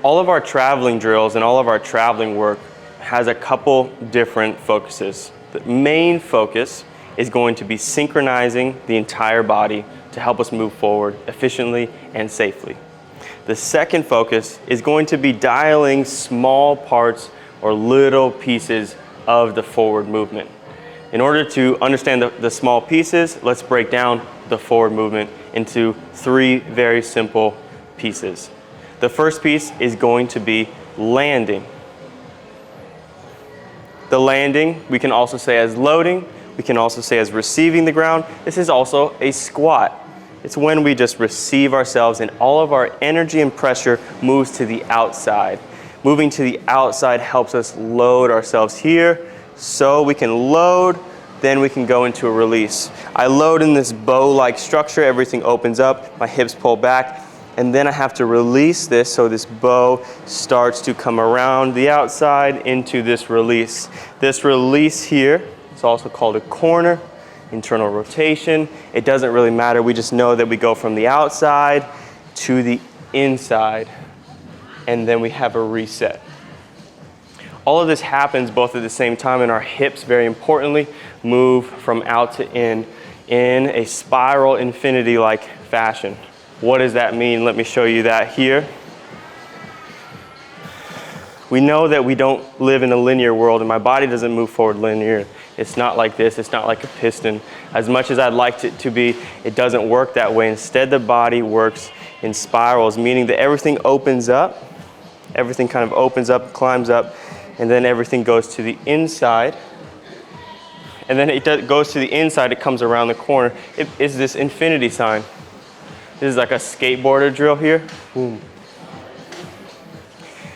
All of our traveling drills and all of our traveling work has a couple different focuses. The main focus is going to be synchronizing the entire body to help us move forward efficiently and safely. The second focus is going to be dialing small parts or little pieces of the forward movement. In order to understand the small pieces, let's break down the forward movement into 3 very simple pieces. The first piece is going to be landing. The landing, we can also say as loading, we can also say as receiving the ground. This is also a squat. It's when we just receive ourselves and all of our energy and pressure moves to the outside. Moving to the outside helps us load ourselves here, so we can load, then we can go into a release. I load in this bow-like structure, everything opens up, my hips pull back, and then I have to release this so this bow starts to come around the outside into this release. This release here is also called a corner, internal rotation. It doesn't really matter, we just know that we go from the outside to the inside, and then we have a reset. All of this happens both at the same time, and our hips, very importantly, move from out to in a spiral infinity-like fashion. What does that mean? Let me show you that here. We know that we don't live in a linear world, and my body doesn't move forward linear. It's not like this, it's not like a piston. As much as I'd like it to be, it doesn't work that way. Instead, the body works in spirals, meaning that everything opens up, everything kind of opens up, climbs up, and then everything goes to the inside. And then it goes to the inside, it comes around the corner. It is this infinity sign. This is like a skateboarder drill here. Boom.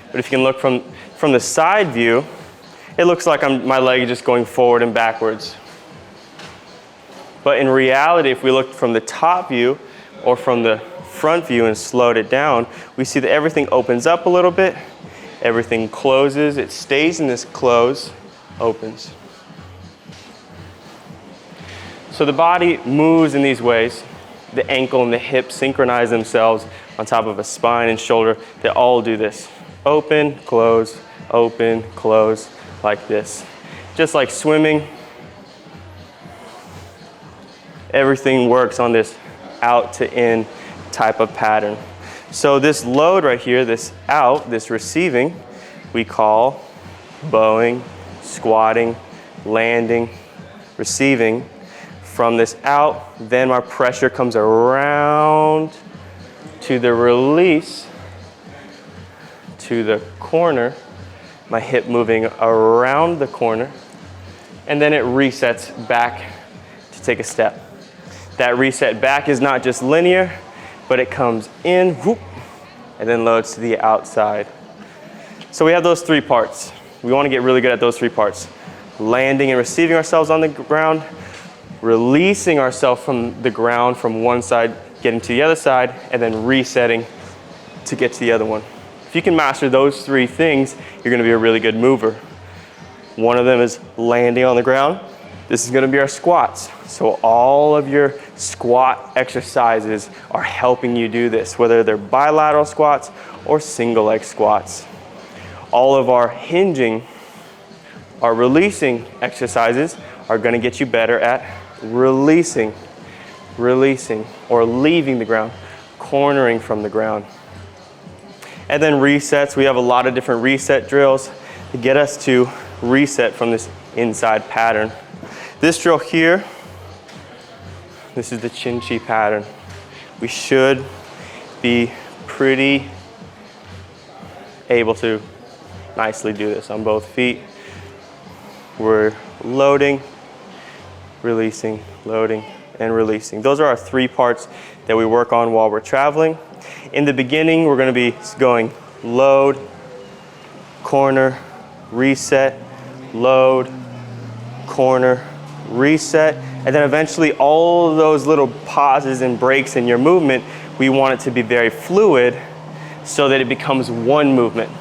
But if you can look from the side view, it looks like my leg is just going forward and backwards. But in reality, if we look from the top view or from the front view and slowed it down, we see that everything opens up a little bit, everything closes, it stays in this close, opens. So the body moves in these ways. The ankle and the hip synchronize themselves on top of a spine and shoulder. They all do this. Open, close, like this. Just like swimming, everything works on this out to in type of pattern. So this load right here, this out, this receiving, we call bowing, squatting, landing, receiving. From this out, then our pressure comes around to the release, to the corner, my hip moving around the corner, and then it resets back to take a step. That reset back is not just linear, but it comes in, whoop, and then loads to the outside. So we have those 3 parts. We want to get really good at those 3 parts. Landing and receiving ourselves on the ground, releasing ourselves from the ground from one side, getting to the other side, and then resetting to get to the other one. If you can master those 3 things, you're going to be a really good mover. One of them is landing on the ground. This is going to be our squats. So all of your squat exercises are helping you do this, whether they're bilateral squats or single leg squats. All of our hinging, our releasing exercises are going to get you better at releasing, or leaving the ground, cornering from the ground. And then resets, we have a lot of different reset drills to get us to reset from this inside pattern. This drill here, this is the chin chi pattern. We should be pretty able to nicely do this on both feet. We're loading, releasing, loading, and releasing. Those are our 3 parts that we work on while we're traveling. In the beginning, we're going to be going load, corner, reset, load, corner, reset, and then eventually all of those little pauses and breaks in your movement, we want it to be very fluid so that it becomes one movement.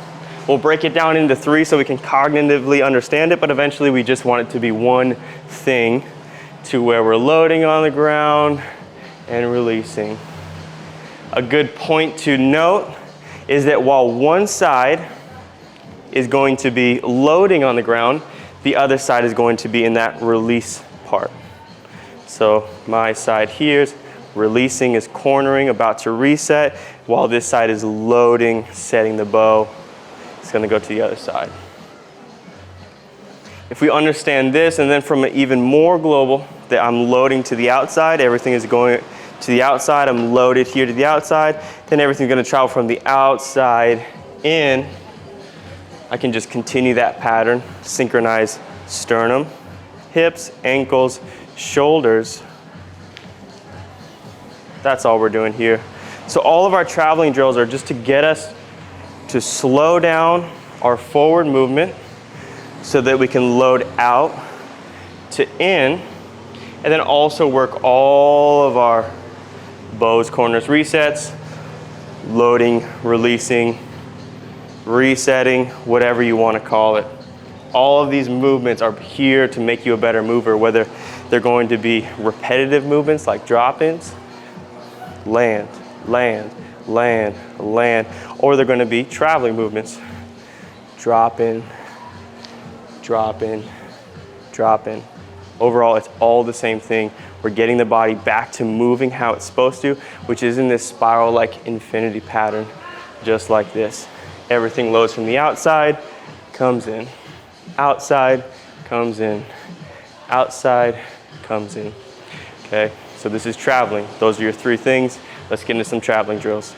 We'll break it down into 3 so we can cognitively understand it, but eventually we just want it to be one thing, to where we're loading on the ground and releasing. A good point to note is that while one side is going to be loading on the ground, the other side is going to be in that release part. So my side here is releasing, is cornering, about to reset, while this side is loading, setting the bow. It's going to go to the other side. If we understand this, and then from an even more global, that I'm loading to the outside, everything is going to the outside, I'm loaded here to the outside, then everything's going to travel from the outside in. I can just continue that pattern, synchronize sternum, hips, ankles, shoulders. That's all we're doing here. So all of our traveling drills are just to get us to slow down our forward movement so that we can load out to in, and then also work all of our bows, corners, resets, loading, releasing, resetting, whatever you want to call it. All of these movements are here to make you a better mover, whether they're going to be repetitive movements like drop-ins, land, land, land, land, or they're going to be traveling movements. Drop in, drop in, drop in. Overall, it's all the same thing. We're getting the body back to moving how it's supposed to, which is in this spiral-like infinity pattern, just like this. Everything loads from the outside, comes in. Outside, comes in. Outside, comes in. Okay, so this is traveling. Those are your three things. Let's get into some traveling drills.